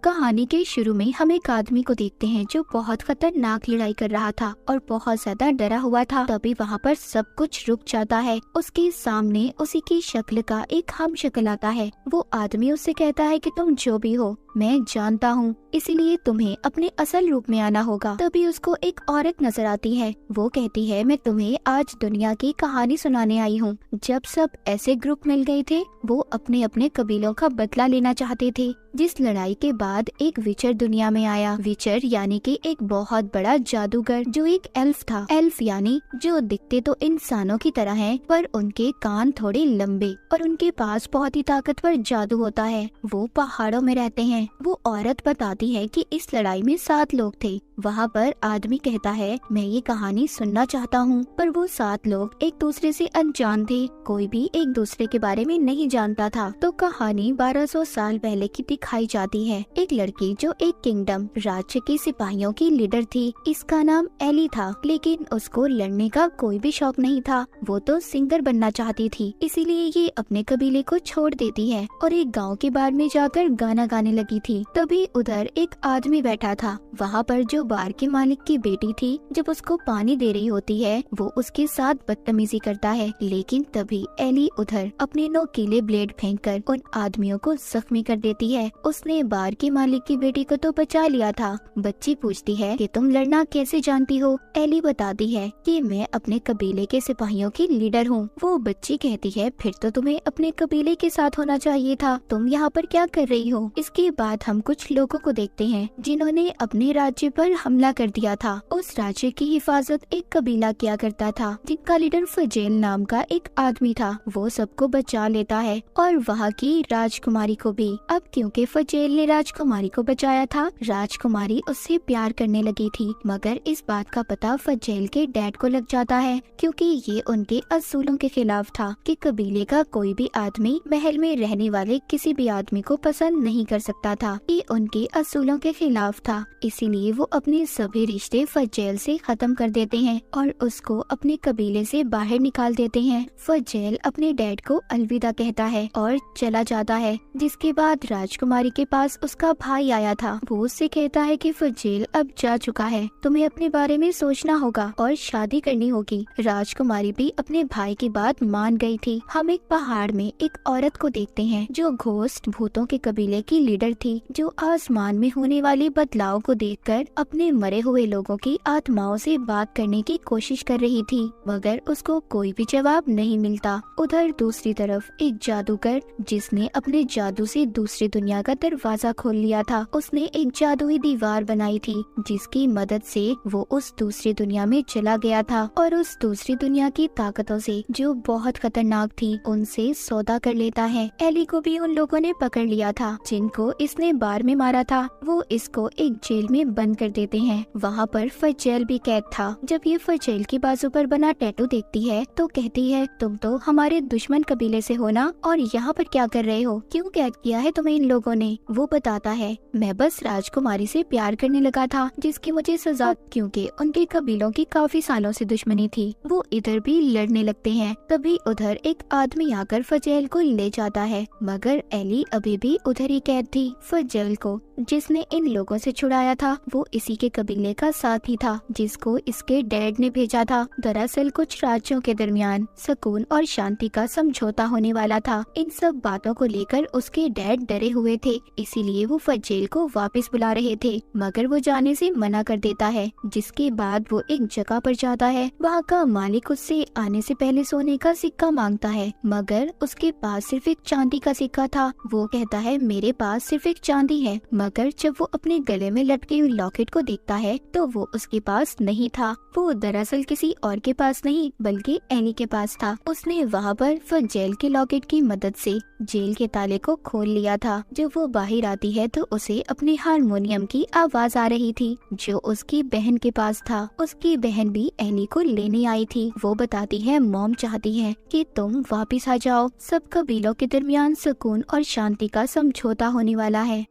कहानी के शुरू में हम एक आदमी को देखते हैं जो बहुत खतरनाक लड़ाई कर रहा था और बहुत ज्यादा डरा हुआ था। तभी वहाँ पर सब कुछ रुक जाता है। उसके सामने उसी की शक्ल का एक हम शक्ल आता है। वो आदमी उससे कहता है कि तुम जो भी हो मैं जानता हूँ, इसीलिए तुम्हें अपने असल रूप में आना होगा। तभी उसको एक औरत नजर आती है। वो कहती है, मैं तुम्हें आज दुनिया की कहानी सुनाने आई हूँ। जब सब ऐसे ग्रुप मिल गए थे, वो अपने अपने कबीलों का बदला लेना चाहते थे। जिस लड़ाई के बाद एक विचर दुनिया में आया। विचर यानी कि एक बहुत बड़ा जादूगर जो एक एल्फ था। एल्फ यानी जो दिखते तो इंसानों की तरह हैं, पर उनके कान थोड़े लंबे और उनके पास बहुत ही ताकतवर जादू होता है। वो पहाड़ों में रहते हैं। वो औरत बताती है कि इस लड़ाई में 7 लोग थे। वहाँ पर आदमी कहता है, मैं ये कहानी सुनना चाहता हूँ। पर वो 7 लोग एक दूसरे से अनजान थे। कोई भी एक दूसरे के बारे में नहीं जानता था। तो कहानी 1200 साल पहले की दिखाई जाती है। एक लड़की जो एक किंगडम राज्य के सिपाहियों की लीडर थी। इसका नाम एली था, लेकिन उसको लड़ने का कोई भी शौक नहीं था। वो तो सिंगर बनना चाहती थी, इसीलिए ये अपने कबीले को छोड़ देती है और एक गाँव के बार में जाकर गाना गाने लगी थी। तभी उधर एक आदमी बैठा था। वहाँ पर जो बार के मालिक की बेटी थी, जब उसको पानी दे रही होती है, वो उसके साथ बदतमीजी करता है। लेकिन तभी एली उधर अपने नोकीले ब्लेड फेंककर उन आदमियों को जख्मी कर देती है। उसने बार के मालिक की बेटी को तो बचा लिया था। बच्ची पूछती है कि तुम लड़ना कैसे जानती हो? एली बताती है कि मैं अपने कबीले के सिपाहियों की लीडर हूँ। वो बच्ची कहती है, फिर तो तुम्हें अपने कबीले के साथ होना चाहिए था। तुम यहाँ पर क्या कर रही हो? इसके बाद हम कुछ लोगों को देखते हैं जिन्होंने अपने राज्य पर हमला कर दिया था। उस राज्य की हिफाजत एक कबीला किया करता था, जिनका लीडर फजेल नाम का एक आदमी था। वो सबको बचा लेता है और वहाँ की राजकुमारी को भी। अब क्योंकि फजेल ने राजकुमारी को बचाया था, राजकुमारी उससे प्यार करने लगी थी। मगर इस बात का पता फजेल के डैड को लग जाता है, क्योंकि ये उनके असूलों के खिलाफ था कि कबीले का कोई भी आदमी महल में रहने वाले किसी भी आदमी को पसंद नहीं कर सकता था। ये उनके असूलों के खिलाफ था। इसीलिए वो अपने सभी रिश्ते फजेल से खत्म कर देते हैं और उसको अपने कबीले से बाहर निकाल देते हैं। फजेल अपने डैड को अलविदा कहता है और चला जाता है। जिसके बाद राजकुमारी के पास उसका भाई आया था। वो उससे कहता है कि फजेल अब जा चुका है, तुम्हें अपने बारे में सोचना होगा और शादी करनी होगी। राजकुमारी भी अपने भाई की बात मान गई थी। हम एक पहाड़ में एक औरत को देखते हैं जो घोस्ट भूतों के कबीले की लीडर थी, जो आसमान में होने वाले बदलाव को देखकर अपने मरे हुए लोगों की आत्माओं से बात करने की कोशिश कर रही थी, मगर उसको कोई भी जवाब नहीं मिलता। उधर दूसरी तरफ एक जादूगर, जिसने अपने जादू से दूसरी दुनिया का दरवाजा खोल लिया था, उसने एक जादुई दीवार बनाई थी, जिसकी मदद से वो उस दूसरी दुनिया में चला गया था और उस दूसरी दुनिया की ताकतों से, जो बहुत खतरनाक थी, उनसे सौदा कर लेता है। एली को भी उन लोगों ने पकड़ लिया था जिनको इसने बार में मारा था। वो इसको एक जेल में बंद कर देते हैं। वहाँ पर फजेल भी कैद था। जब ये फजेल की बाजू पर बना टैटू देखती है तो कहती है, तुम तो हमारे दुश्मन कबीले से हो ना, और यहाँ पर क्या कर रहे हो? क्यों कैद किया है तुम्हें इन लोगों ने? वो बताता है, मैं बस राजकुमारी से प्यार करने लगा था, जिसकी मुझे सजा, क्योंकि उनके कबीलों की काफी सालों से दुश्मनी थी। वो इधर भी लड़ने लगते हैं। तभी उधर एक आदमी आकर फजेल को ले जाता है, मगर एली अभी भी उधर ही कैद थी। फजेल को जिसने इन लोगों से छुड़ाया था, वो इसी के कबीले का साथी था, जिसको इसके डैड ने भेजा था। दरअसल कुछ राज्यों के दरमियान सुकून और शांति का समझौता होने वाला था। इन सब बातों को लेकर उसके डैड डरे हुए थे, इसीलिए वो फजेल को वापस बुला रहे थे, मगर वो जाने से मना कर देता है। जिसके बाद वो एक जगह पर जाता है। वहाँ का मालिक उससे आने से पहले सोने का सिक्का मांगता है, मगर उसके पास सिर्फ एक चांदी का सिक्का था। वो कहता है, मेरे पास सिर्फ एक चांदी है, मगर जब वो अपने गले में लटके हुए लॉकेट को देखता है तो वो उसके पास नहीं था। वो दरअसल किसी और के पास नहीं बल्कि एली के पास था। उसने वहाँ पर फजेल के लॉकेट की मदद से जेल के ताले को खोल लिया था। जब वो बाहर आती है तो उसे अपने हारमोनियम की आवाज आ रही थी, जो उसकी बहन के पास था। उसकी बहन भी एली को लेने आई थी। वो बताती है, मॉम चाहती है कि तुम वापिस आ जाओ, सब कबीलों के दरमियान सुकून और शांति का समझौता होने वाला है।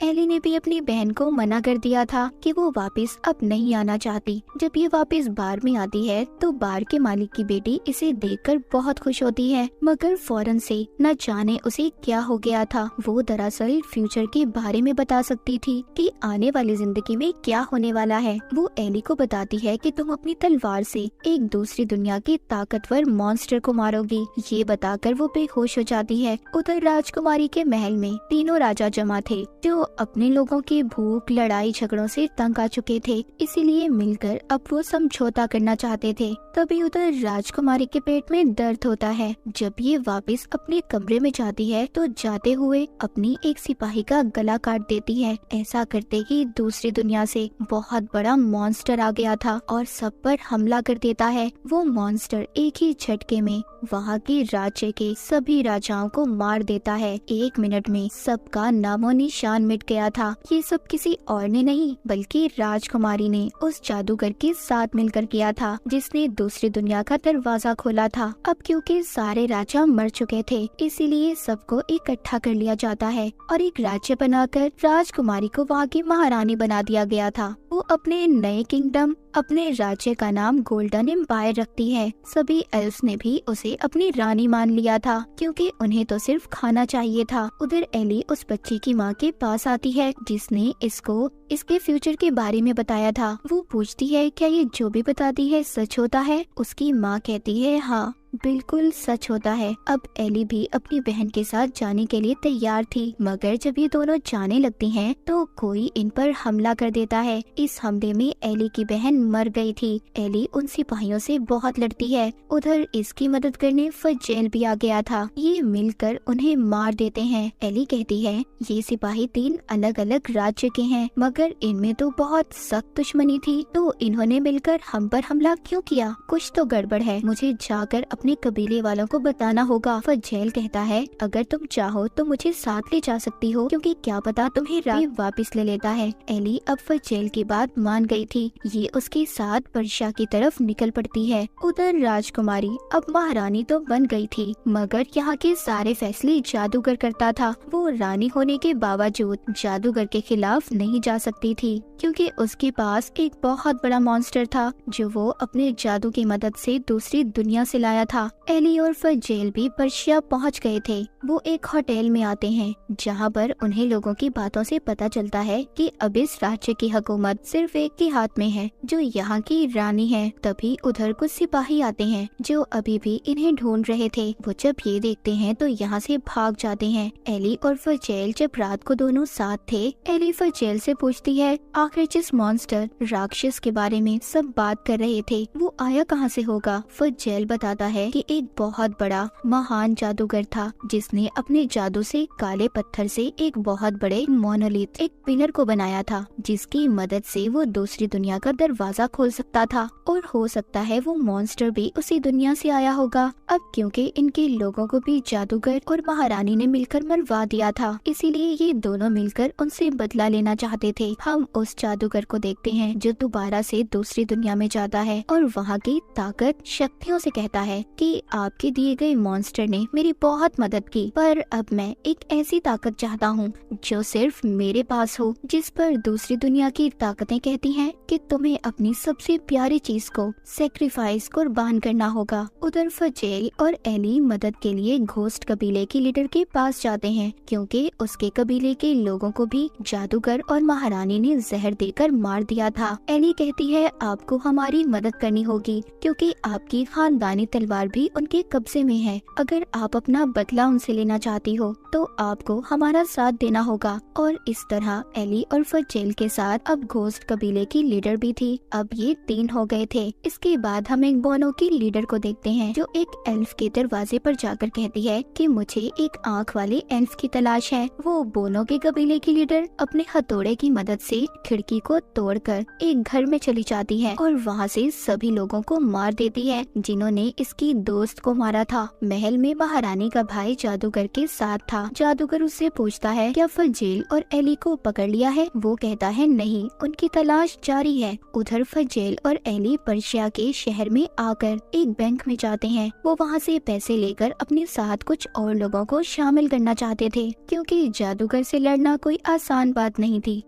एली ने भी अपनी बहन को मना कर दिया था कि वो वापस अब नहीं आना चाहती। जब ये वापस बार में आती है तो बार के मालिक की बेटी इसे देखकर बहुत खुश होती है, मगर फौरन से न जाने उसे क्या हो गया था। वो दरअसल फ्यूचर के बारे में बता सकती थी कि आने वाली जिंदगी में क्या होने वाला है। वो एली को बताती है कि तुम अपनी तलवार से एक दूसरी दुनिया के ताकतवर मॉन्स्टर को मारोगी। ये बताकर वो बेहोश हो जाती है। उधर राजकुमारी के महल में तीनों राजा जमा थे जो अपने लोगों के भूख, लड़ाई झगड़ों से तंग आ चुके थे, इसीलिए मिलकर अब वो समझौता करना चाहते थे। तभी उधर राजकुमारी के पेट में दर्द होता है। जब ये वापस अपने कमरे में जाती है तो जाते हुए अपनी एक सिपाही का गला काट देती है। ऐसा करते ही दूसरी दुनिया से बहुत बड़ा मॉन्स्टर आ गया था और सब पर हमला कर देता है। वो मॉन्स्टर एक ही झटके में वहाँ के राज्य के सभी राजाओं को मार देता है। 1 मिनट में सबका नामो निशान मिट गया था। ये सब किसी और ने नहीं बल्कि राजकुमारी ने उस जादूगर के साथ मिलकर किया था जिसने दूसरी दुनिया का दरवाजा खोला था। अब क्योंकि सारे राजा मर चुके थे इसीलिए सबको इकट्ठा कर लिया जाता है और एक राज्य बनाकर राजकुमारी को वहाँ की महारानी बना दिया गया था। वो अपने नए किंगडम, अपने राज्य का नाम गोल्डन एम्पायर रखती है। सभी एल्फ्स ने भी उसे अपनी रानी मान लिया था क्योंकि उन्हें तो सिर्फ खाना चाहिए था। उधर एली उस बच्चे की माँ के पास आती है जिसने इसको इसके फ्यूचर के बारे में बताया था। वो पूछती है क्या ये जो भी बताती है सच होता है। उसकी माँ कहती है हाँ बिल्कुल सच होता है। अब एली भी अपनी बहन के साथ जाने के लिए तैयार थी, मगर जब ये दोनों जाने लगती हैं तो कोई इन पर हमला कर देता है। इस हमले में एली की बहन मर गई थी। एली उन सिपाहियों से बहुत लड़ती है। उधर इसकी मदद करने फजेल भी आ गया था। ये मिलकर उन्हें मार देते हैं। एली कहती है ये सिपाही 3 अलग अलग राज्य के हैं, मगर इनमें तो बहुत सख्त दुश्मनी थी, तो इन्होंने मिलकर हम पर हमला क्यों किया? कुछ तो गड़बड़ है, मुझे जाकर अपने कबीले वालों को बताना होगा। फजेल कहता है अगर तुम चाहो तो मुझे साथ ले जा सकती हो क्योंकि क्या पता तुम्हें रानी वापस ले लेता है। एली अब फजेल की बात मान गई थी। ये उसके साथ वर्षा की तरफ निकल पड़ती है। उधर राजकुमारी अब महारानी तो बन गई थी, मगर यहाँ के सारे फैसले जादूगर करता था। वो रानी होने के बावजूद जादूगर के खिलाफ नहीं जा सकती थी क्योंकि उसके पास एक बहुत बड़ा मॉन्स्टर था जो वो अपने जादू की मदद से दूसरी दुनिया से लाया था। एली और फजेल भी पर्शिया पहुंच गए थे। वो एक होटल में आते हैं जहां पर उन्हें लोगों की बातों से पता चलता है कि अब इस राज्य की हुकूमत सिर्फ एक के हाथ में है जो यहाँ की रानी है। तभी उधर कुछ सिपाही आते हैं जो अभी भी इन्हें ढूंढ रहे थे। वो जब ये देखते हैं तो यहाँ से भाग जाते हैं। एली और फजेल जब रात को दोनों साथ थे, एली फजेल से पूछती है आखिर जिस मॉन्स्टर राक्षस के बारे में सब बात कर रहे थे वो आया कहाँ से होगा। फजेल बताता है कि एक बहुत बड़ा महान जादूगर था जिसने अपने जादू से काले पत्थर से एक बहुत बड़े मोनोलिथ, एक पिलर को बनाया था जिसकी मदद से वो दूसरी दुनिया का दरवाजा खोल सकता था और हो सकता है वो मॉन्स्टर भी उसी दुनिया से आया होगा। अब क्योंकि इनके लोगों को भी जादूगर और महारानी ने मिलकर मरवा दिया था इसीलिए ये दोनों मिलकर उनसे बदला लेना चाहते थे। हम उस जादूगर को देखते हैं जो दोबारा से दूसरी दुनिया में जाता है और वहाँ की ताकत शक्तियों से कहता है कि आपके दिए गए मॉन्स्टर ने मेरी बहुत मदद की, पर अब मैं एक ऐसी ताकत चाहता हूँ जो सिर्फ मेरे पास हो। जिस पर दूसरी दुनिया की ताकतें कहती हैं कि तुम्हें अपनी सबसे प्यारी चीज को सेक्रीफाइस कुर्बान करना होगा। उधर फजेल और एली मदद के लिए घोस्ट कबीले के लीडर के पास जाते हैं क्योंकि उसके कबीले के लोगों को भी जादूगर और महारानी ने जहर देकर मार दिया था। एली कहती है आपको हमारी मदद करनी होगी क्योंकि आपकी खानदानी तलवार भी उनके कब्जे में है। अगर आप अपना बदला उनसे लेना चाहती हो तो आपको हमारा साथ देना होगा। और इस तरह एली और फजेल के साथ अब घोस्ट कबीले की लीडर भी थी। अब ये 3 हो गए थे। इसके बाद हम एक बोनो की लीडर को देखते हैं जो एक एल्फ के दरवाजे पर जाकर कहती है कि मुझे एक आँख वाले एल्फ की तलाश है। वो बोनो के कबीले की लीडर अपने हथौड़े की मदद से खिड़की को तोड़कर एक घर में चली जाती है और वहाँ से सभी लोगों को मार देती है जिन्होंने इसकी दोस्त को मारा था। महल में महारानी का भाई जादूगर के साथ था। जादूगर उससे पूछता है क्या फजेल और एली को पकड़ लिया है? वो कहता है नहीं, उनकी तलाश जारी है। उधर फजेल और एली पर्शिया के शहर में आकर एक बैंक में जाते हैं। वो वहाँ से पैसे लेकर अपने साथ कुछ और लोगों को शामिल करना चाहते थे क्योंकि जादूगर से लड़ना कोई आसान बात नहीं थी।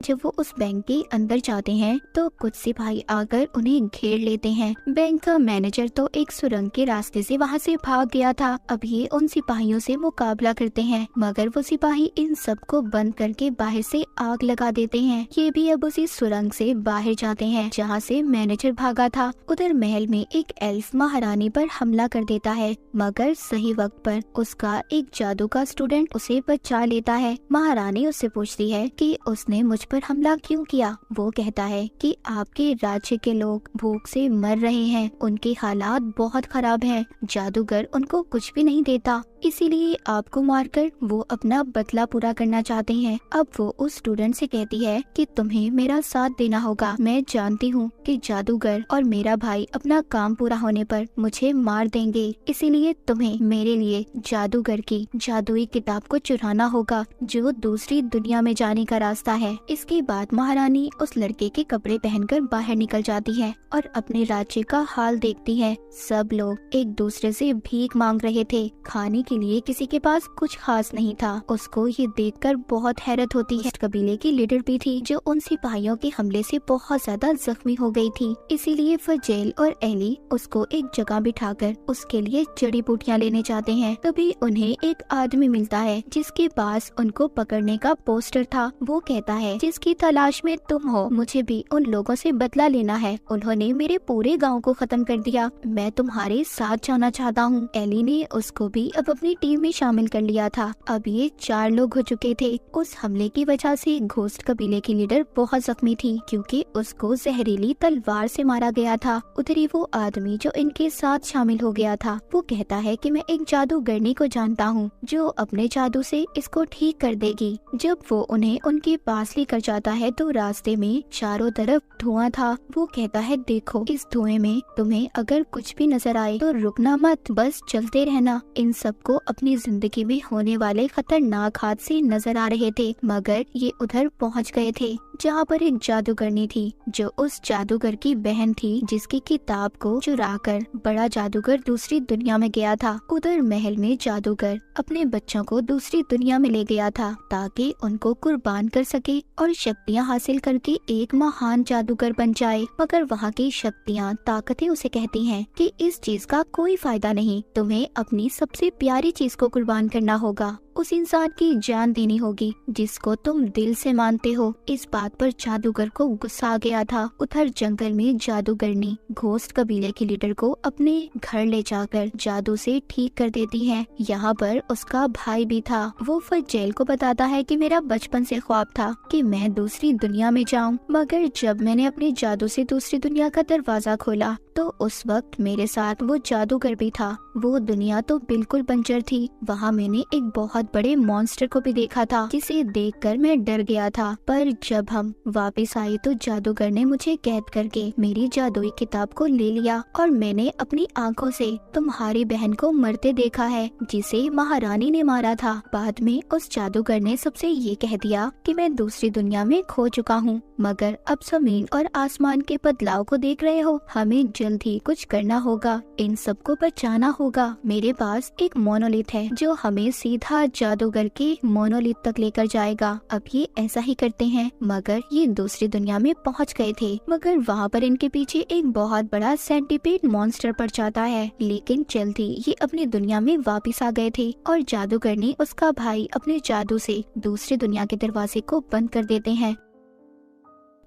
जब वो उस बैंक के अंदर जाते हैं तो कुछ सिपाही आकर उन्हें घेर लेते हैं। बैंक का मैनेजर तो एक सुरंग के रास्ते से वहाँ से भाग गया था। अब ये उन सिपाहियों से मुकाबला करते हैं मगर वो सिपाही इन सबको बंद करके बाहर से आग लगा देते हैं। ये भी अब उसी सुरंग से बाहर जाते हैं जहाँ से मैनेजर भागा था। उधर महल में एक एल्फ महारानी पर हमला कर देता है मगर सही वक्त पर उसका एक जादू का स्टूडेंट उसे बचा लेता है। महारानी उससे पूछती है कि उसने मुझ पर हमला क्यों किया। वो कहता है कि आपके राज्य के लोग भूख से मर रहे हैं, उनके हालात बहुत खराब हैं। जादूगर उनको कुछ भी नहीं देता, इसीलिए आपको मारकर वो अपना बदला पूरा करना चाहते हैं। अब वो उस स्टूडेंट से कहती है कि तुम्हें मेरा साथ देना होगा। मैं जानती हूँ कि जादूगर और मेरा भाई अपना काम पूरा होने पर मुझे मार देंगे, इसीलिए तुम्हें मेरे लिए जादूगर की जादुई किताब को चुराना होगा जो दूसरी दुनिया में जाने का रास्ता है। इसके बाद महारानी उस लड़के के कपड़े पहनकर बाहर निकल जाती है और अपने राज्य का हाल देखती है। सब लोग एक दूसरे से भीख मांग रहे थे, खाने के लिए किसी के पास कुछ खास नहीं था। उसको ये देखकर बहुत हैरत होती है। कबीले की लीडर भी थी जो उन सिपाहियों के हमले से बहुत ज्यादा जख्मी हो गई थी, इसीलिए फजेल और एली उसको एक जगह बिठाकर उसके लिए जड़ी बूटियाँ लेने जाते हैं। तभी उन्हें एक आदमी मिलता है जिसके पास उनको पकड़ने का पोस्टर था। वो कहता है जिसकी तलाश में तुम हो, मुझे भी उन लोगों से बदला लेना है। उन्होंने मेरे पूरे गाँव को खत्म कर दिया, मैं तुम्हारे साथ जाना चाहता हूँ। एली ने उसको भी अब अपनी टीम में शामिल कर लिया था। अब ये 4 लोग हो चुके थे। उस हमले की वजह से घोस्ट कबीले की लीडर बहुत जख्मी थी क्योंकि उसको जहरीली तलवार से मारा गया था। उधर ही वो आदमी जो इनके साथ शामिल हो गया था वो कहता है कि मैं एक जादूगरनी को जानता हूँ जो अपने जादू से इसको ठीक कर देगी। जब वो उन्हें उनके पास लेकर जाता है तो रास्ते में चारों तरफ धुआं था। वो कहता है देखो, इस धुएं में तुम्हें अगर कुछ भी नजर आए तो रुकना मत, बस चलते रहना। इन सबको अपनी जिंदगी में होने वाले खतरनाक हादसे नजर आ रहे थे मगर ये उधर पहुंच गए थे जहाँ पर एक जादूगरनी थी जो उस जादूगर की बहन थी जिसकी किताब को चुराकर बड़ा जादूगर दूसरी दुनिया में गया था। उधर महल में जादूगर अपने बच्चों को दूसरी दुनिया में ले गया था ताकि उनको कुर्बान कर सके और शक्तियाँ हासिल करके एक महान जादूगर बन जाए। मगर वहाँ की शक्तियाँ ताकतें उसे कहती हैं कि इस चीज का कोई फायदा नहीं, तुम्हें अपनी सबसे प्यारी चीज को कुर्बान करना होगा, उस इंसान की जान देनी होगी जिसको तुम दिल से मानते हो। इस बात पर जादूगर को गुस्सा आ गया था। उधर जंगल में जादूगरनी घोस्ट कबीले की लीडर को अपने घर ले जाकर जादू से ठीक कर देती है। यहाँ पर उसका भाई भी था। वो फजेल को बताता है कि मेरा बचपन से ख्वाब था कि मैं दूसरी दुनिया में जाऊँ, मगर जब मैंने अपने जादू से दूसरी दुनिया का दरवाजा खोला तो उस वक्त मेरे साथ वो जादूगर भी था। वो दुनिया तो बिल्कुल बंजर थी। वहाँ मैंने एक बहुत बड़े मॉन्स्टर को भी देखा था जिसे देखकर मैं डर गया था। पर जब हम वापस आए तो जादूगर ने मुझे कैद करके मेरी जादुई किताब को ले लिया और मैंने अपनी आंखों से तुम्हारी बहन को मरते देखा है जिसे महारानी ने मारा था। बाद में उस जादूगर ने सबसे ये कह दिया कि मैं दूसरी दुनिया में खो चुका हूँ, मगर अब जमीन और आसमान के बदलाव को देख रहे हो, हमें जल्द ही कुछ करना होगा, इन सबको बचाना होगा। मेरे पास एक मोनोलिथ है जो हमें सीधा जादूगर के मोनोलिथ तक लेकर जाएगा। अब ये ऐसा ही करते हैं। मगर ये दूसरी दुनिया में पहुंच गए थे मगर वहाँ पर इनके पीछे एक बहुत बड़ा सेंटीपीड मॉन्स्टर पड़ जाता है। लेकिन जल्द ही ये अपनी दुनिया में वापस आ गए थे और जादूगर ने उसका भाई अपने जादू से दूसरी दुनिया के दरवाजे को बंद कर देते हैं।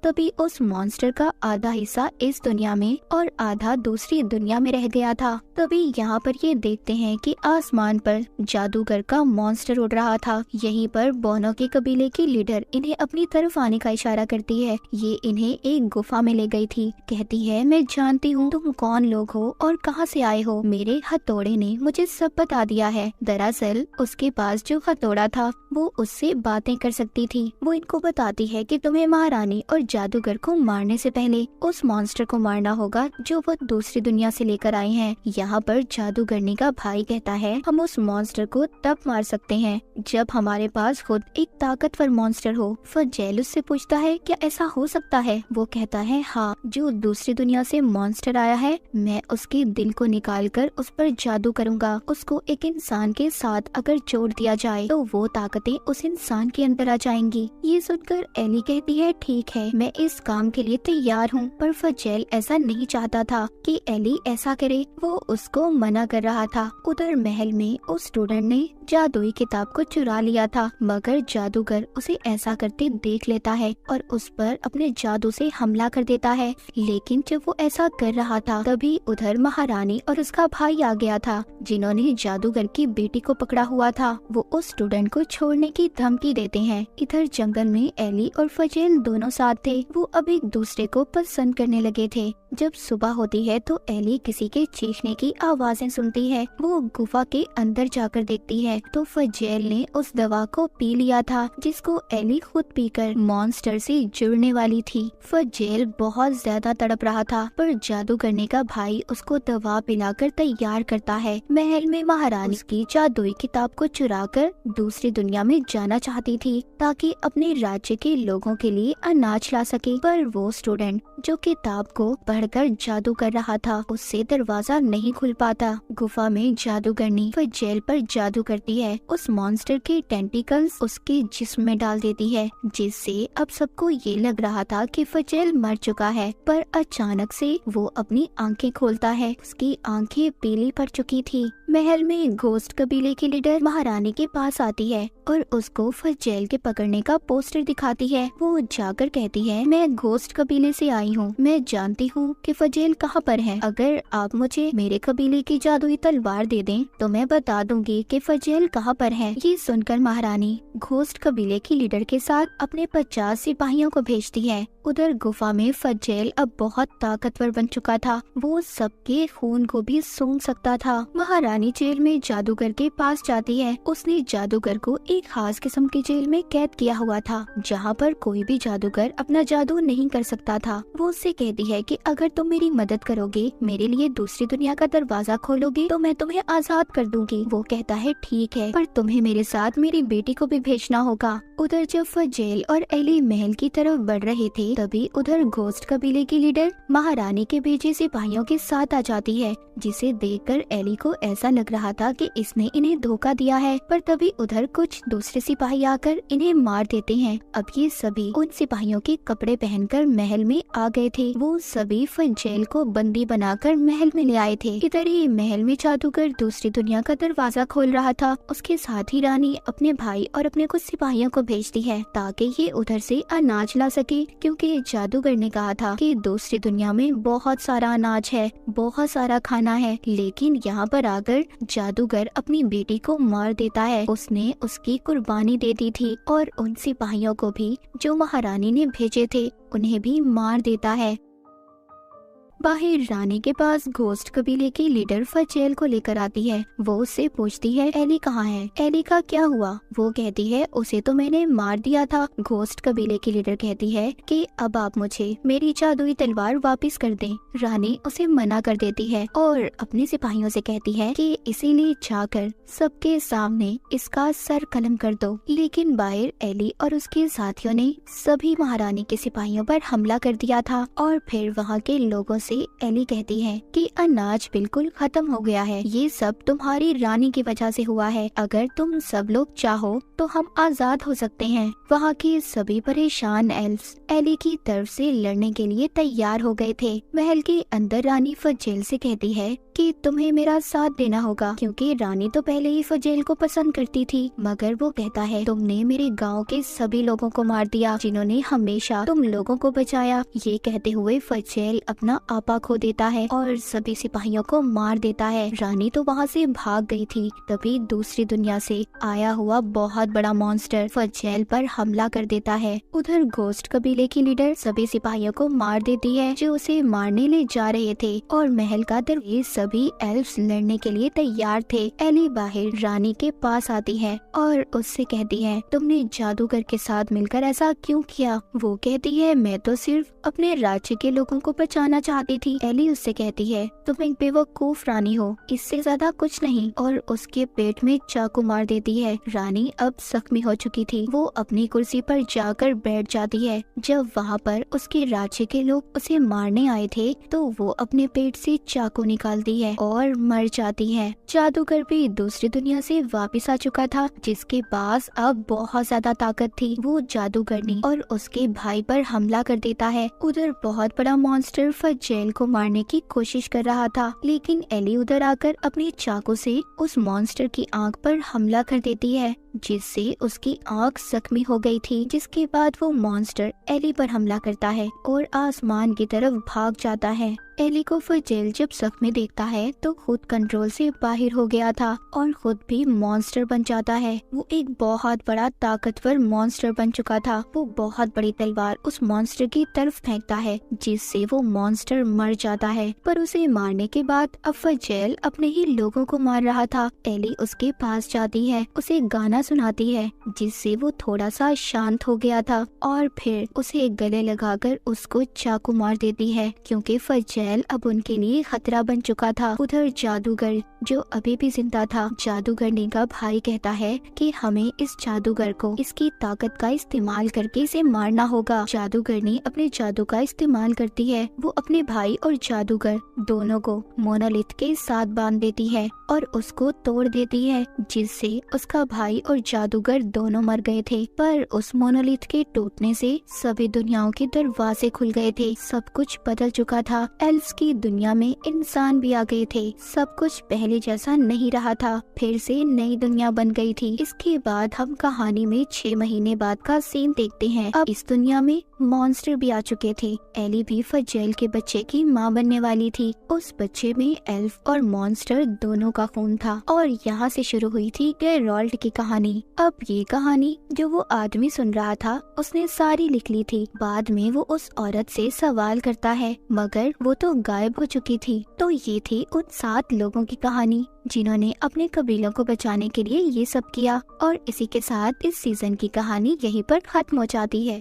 तभी उस मॉन्स्टर का आधा हिस्सा इस दुनिया में और आधा दूसरी दुनिया में रह गया था। तभी यहाँ पर ये देखते हैं कि आसमान पर जादूगर का मॉन्स्टर उड़ रहा था। यहीं पर बोनो के कबीले की लीडर इन्हें अपनी तरफ आने का इशारा करती है। ये इन्हें एक गुफा में ले गई थी। कहती है, मैं जानती हूँ तुम कौन लोग हो और कहाँ से आए हो। मेरे हथौड़े ने मुझे सब बता दिया है। दरअसल उसके पास जो हथौड़ा था वो उससे बातें कर सकती थी। वो इनको बताती है कि तुम्हें महारानी और जादूगर को मारने से पहले उस मॉन्स्टर को मारना होगा जो वो दूसरी दुनिया से लेकर आए हैं। यहाँ पर जादूगरनी का भाई कहता है, हम उस मॉन्स्टर को तब मार सकते हैं जब हमारे पास खुद एक ताकतवर मॉन्स्टर हो। फजेल उससे पूछता है, क्या ऐसा हो सकता है? वो कहता है, हाँ, जो दूसरी दुनिया से मॉन्स्टर आया है मैं उसके दिल को निकाल कर उस पर जादू करूँगा। उसको एक इंसान के साथ अगर जोड़ दिया जाए तो वो ताकतें उस इंसान के अंदर आ जाएंगी। ये सुनकर एली कहती है, ठीक है, मैं इस काम के लिए तैयार हूँ। पर फजेल ऐसा नहीं चाहता था कि एली ऐसा करे। वो उसको मना कर रहा था। उधर महल में उस स्टूडेंट ने जादुई किताब को चुरा लिया था, मगर जादूगर उसे ऐसा करते देख लेता है और उस पर अपने जादू से हमला कर देता है। लेकिन जब वो ऐसा कर रहा था तभी उधर महारानी और उसका भाई आ गया था, जिन्होंने जादूगर की बेटी को पकड़ा हुआ था। वो उस स्टूडेंट को छोड़ने की धमकी देते हैं। इधर जंगल में एली और फजेल दोनों साथ थे। वो अब एक दूसरे को पसंद करने लगे थे। जब सुबह होती है तो एली किसी के चीखने की आवाजें सुनती है। वो गुफा के अंदर जाकर देखती है तो फजेल ने उस दवा को पी लिया था जिसको एली खुद पीकर मॉन्स्टर से जुड़ने वाली थी। फजेल बहुत ज्यादा तड़प रहा था, पर जादूगरनी का भाई उसको दवा पिलाकर तैयार करता है। महल में महारानी की जादुई किताब को चुराकर दूसरी दुनिया में जाना चाहती थी ताकि अपने राज्य के लोगों के लिए अनाज ला सके, पर वो स्टूडेंट जो किताब को पढ़कर जादू कर रहा था उससे दरवाजा नहीं खुल पाता। गुफा में जादूगरनी फजेल पर जादू करती है। उस मॉन्स्टर के टेंटिकल्स उसके जिस्म में डाल देती है, जिससे अब सबको ये लग रहा था कि फजेल मर चुका है। पर अचानक से वो अपनी आंखें खोलता है। उसकी आंखें पीली पड़ चुकी थी। महल में घोस्ट कबीले की लीडर महारानी के पास आती है और उसको फजेल के पकड़ने का पोस्टर दिखाती है। वो जाकर कहती है, मैं घोस्ट कबीले से आई हूँ। मैं जानती हूँ कि फजेल कहाँ पर है। अगर आप मुझे मेरे कबीले की जादुई तलवार दे दें तो मैं बता दूंगी कि फजेल कहाँ पर है। ये सुनकर महारानी घोस्ट कबीले की लीडर के साथ अपने 50 सिपाहियों को भेजती है। उधर गुफा में फजेल अब बहुत ताकतवर बन चुका था। वो सबके खून को भी सूंघ सकता था। महारानी जेल में जादूगर के पास जाती है। उसने जादूगर को एक खास किस्म की जेल में कैद किया हुआ था, जहाँ पर कोई भी जादूगर अपना जादू नहीं कर सकता था। वो उससे कहती है कि अगर तुम मेरी मदद करोगे, मेरे लिए दूसरी दुनिया का दरवाजा खोलोगे, तो मैं तुम्हें आजाद कर दूंगी। वो कहता है, ठीक है, पर तुम्हें मेरे साथ मेरी बेटी को भी भेजना होगा। उधर जब फजेल और एली महल की तरफ बढ़ रहे थे तभी उधर घोस्ट कबीले की लीडर महारानी के भेजे सिपाहियों के साथ आ जाती है, जिसे देखकर एली को ऐसा लग रहा था कि इसने इन्हें धोखा दिया है। पर तभी उधर कुछ दूसरे सिपाही आकर इन्हें मार देते हैं। अब ये सभी उन सिपाहियों के कपड़े पहनकर महल में आ गए थे। वो सभी फजेल को बंदी बनाकर महल में ले आए थे। इधर ही महल में जादूगर दूसरी दुनिया का दरवाजा खोल रहा था। उसके साथ ही रानी अपने भाई और अपने कुछ सिपाहियों को भेजती है ताकि ये उधर से अनाज ला सके, क्योंकि जादूगर ने कहा था कि दूसरी दुनिया में बहुत सारा अनाज है, बहुत सारा खाना है। लेकिन यहाँ पर आकर जादूगर अपनी बेटी को मार देता है। उसने उसकी कुर्बानी दे दी थी और उन सिपाहियों को भी जो महारानी ने भेजे थे उन्हें भी मार देता है। बाहर रानी के पास घोस्ट कबीले की लीडर फजेल को लेकर आती है। वो उससे पूछती है, एली कहाँ है? एली का क्या हुआ? वो कहती है, उसे तो मैंने मार दिया था। घोस्ट कबीले की लीडर कहती है कि अब आप मुझे मेरी जादुई तलवार वापस कर दें। रानी उसे मना कर देती है और अपने सिपाहियों से कहती है कि इसीलिए जाकर सबके सामने इसका सर कलम कर दो। लेकिन बाहर एली और उसके साथियों ने सभी महारानी के सिपाहियों पर हमला कर दिया था और फिर वहाँ के लोगों से एली कहती है कि अनाज बिल्कुल खत्म हो गया है। ये सब तुम्हारी रानी की वजह से हुआ है। अगर तुम सब लोग चाहो तो हम आजाद हो सकते हैं। वहाँ के सभी परेशान एल्फ्स एली की तरफ से लड़ने के लिए तैयार हो गए थे। महल के अंदर रानी फजेल से कहती है, कि तुम्हें मेरा साथ देना होगा, क्योंकि रानी तो पहले ही फजेल को पसंद करती थी। मगर वो कहता है तुमने मेरे गांव के सभी लोगों को मार दिया जिन्होंने हमेशा तुम लोगों को बचाया। ये कहते हुए फजेल अपना आपा खो देता है और सभी सिपाहियों को मार देता है। रानी तो वहाँ से भाग गई थी। तभी दूसरी दुनिया से आया हुआ बहुत बड़ा मॉन्स्टर फजेल पर हमला कर देता है। उधर घोस्ट कबीले की लीडर सभी सिपाहियों को मार देती है जो उसे मारने ले जा रहे थे और महल का दरवाजा सभी एल्फ्स लड़ने के लिए तैयार थे। एली बाहर रानी के पास आती है और उससे कहती है तुमने जादूगर के साथ मिलकर ऐसा क्यों किया। वो कहती है मैं तो सिर्फ अपने राज्य के लोगों को बचाना चाहती थी। एली उससे कहती है तुम एक बेवकूफ रानी हो, इससे ज्यादा कुछ नहीं, और उसके पेट में चाकू मार देती है। रानी अब जख्मी हो चुकी थी। वो अपनी कुर्सी पर जाकर बैठ जाती है। जब वहाँ पर उसके राज्य के लोग उसे मारने आए थे तो वो अपने पेट से चाकू निकालती है और मर जाती है। जादूगर भी दूसरी दुनिया से वापस आ चुका था जिसके पास अब बहुत ज्यादा ताकत थी। वो जादूगरनी और उसके भाई पर हमला कर देता है। उधर बहुत बड़ा मॉन्स्टर फजेल को मारने की कोशिश कर रहा था, लेकिन एली उधर आकर अपने चाकू से उस मॉन्स्टर की आंख पर हमला कर देती है जिससे उसकी आंख जख्मी हो गई थी। जिसके बाद वो मॉन्स्टर एली पर हमला करता है और आसमान की तरफ भाग जाता है। एली को फजेल जब जख्मी देखता है तो खुद कंट्रोल से बाहर हो गया था और खुद भी मॉन्स्टर बन जाता है। वो एक बहुत बड़ा ताकतवर मॉन्स्टर बन चुका था। वो बहुत बड़ी तलवार उस मॉन्स्टर की तरफ फेंकता है जिससे वो मॉन्स्टर मर जाता है। पर उसे मारने के बाद अब फजेल अपने ही लोगों को मार रहा था। एली उसके पास जाती है, उसे गाना सुनाती है जिससे वो थोड़ा सा शांत हो गया था और फिर उसे गले लगाकर उसको चाकू मार देती है क्योंकि फजेल अब उनके लिए खतरा बन चुका था। उधर जादूगर जो अभी भी जिंदा था, जादूगरनी का भाई कहता है कि हमें इस जादूगर को इसकी ताकत का इस्तेमाल करके इसे मारना होगा। जादूगरनी अपने जादू का इस्तेमाल करती है। वो अपने भाई और जादूगर दोनों को मोनोलिथ के साथ बांध देती है और उसको तोड़ देती है जिससे उसका भाई और जादूगर दोनों मर गए थे। पर उस मोनोलिथ के टूटने से सभी दुनियाओं के दरवाजे खुल गए थे। सब कुछ बदल चुका था। एल्फ्स की दुनिया में इंसान भी आ गए थे। सब कुछ पहले जैसा नहीं रहा था। फिर से नई दुनिया बन गई थी। इसके बाद हम कहानी में 6 महीने बाद का सीन देखते हैं। अब इस दुनिया में मॉन्स्टर भी आ चुके थे। एली भी फजेल के बच्चे की माँ बनने वाली थी। उस बच्चे में एल्फ और मॉन्स्टर दोनों का खून था और यहाँ से शुरू हुई थी गेरॉल्ट की कहानी। अब ये कहानी जो वो आदमी सुन रहा था उसने सारी लिख ली थी। बाद में वो उस औरत से सवाल करता है मगर वो तो गायब हो चुकी थी। तो ये थी उन 7 लोगों की कहानी जिन्होंने अपने कबीलों को बचाने के लिए ये सब किया। और इसी के साथ इस सीजन की कहानी यहीं पर खत्म हो जाती है।